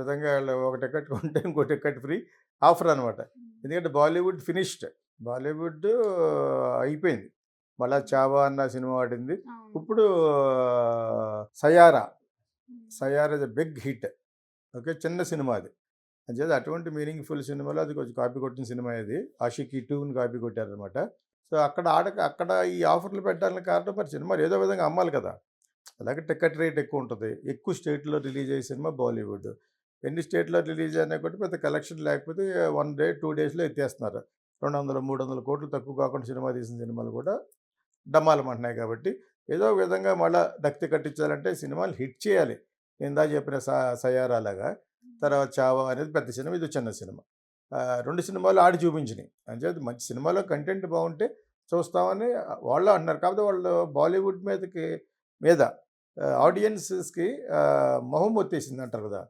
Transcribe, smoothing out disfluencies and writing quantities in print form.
విధంగా వాళ్ళు ఒక టికెట్ కొంటే ఇంకో టికెట్ ఫ్రీ ఆఫర్ అనమాట. ఎందుకంటే బాలీవుడ్ ఫినిష్డ్. బాలీవుడ్ అయిపోయింది. మళ్ళా 'చావా' అన్న సినిమా ఆడింది. అవును. ఇప్పుడు 'Saiyaara'. 'Saiyaara' is a big hit. Okay. చిన్న సినిమా అది. అంచేత అటువంటి మీనింగ్‌ఫుల్ సినిమాలో అది కొంచెం కాపీ కొట్టిన సినిమా ఇది. 'ఆషికి 2'ని కాపీ కొట్టారనమాట. సో, అక్కడ ఈ ఆఫర్‌లు పెట్టడానికి కారణం మరి సినిమాలు ఏదో విధంగా అమ్మాలి కదా! అలాగే టికెట్ రేట్ ఎక్కువుంటది. ఎక్కువ స్టేట్‌లో రిలీజ్ అయ్యే సినిమా బాలీవుడ్. ఎన్ని స్టేట్‌లో రిలీజ్ అయినా కూడా పెద్ద కలెక్షన్ లేకపోతే 1 డే, 2 డేస్‌లో ఎత్తేస్తున్నారు. 200, 300 కోట్లు తక్కువ కాకుండా సినిమా తీసిన సినిమాలు కూడా డమాలమంటున్నాయి కాబట్టి, ఏదో ఒక విధంగా మళ్ళా రక్తి కట్టించాలంటే సినిమాలు హిట్ చేయాలి. నేను ఇందాక చెప్పిన 'సయారా' లాగా. తర్వాత 'చావా' అనేది పెద్ద సినిమా. ఇది చిన్న సినిమా. 2 సినిమాలు ఆడి చూపించినియి. అంచేత మంచి సినిమాలో కంటెంట్ బావుంటే చూస్తామని వాళ్ళు అంటున్నారు. కాకపోతే వాళ్ళు బాలీవుడ్ మీద ఆడియన్సెస్‌కి మొహం మొత్తేసిందంటారు కదా!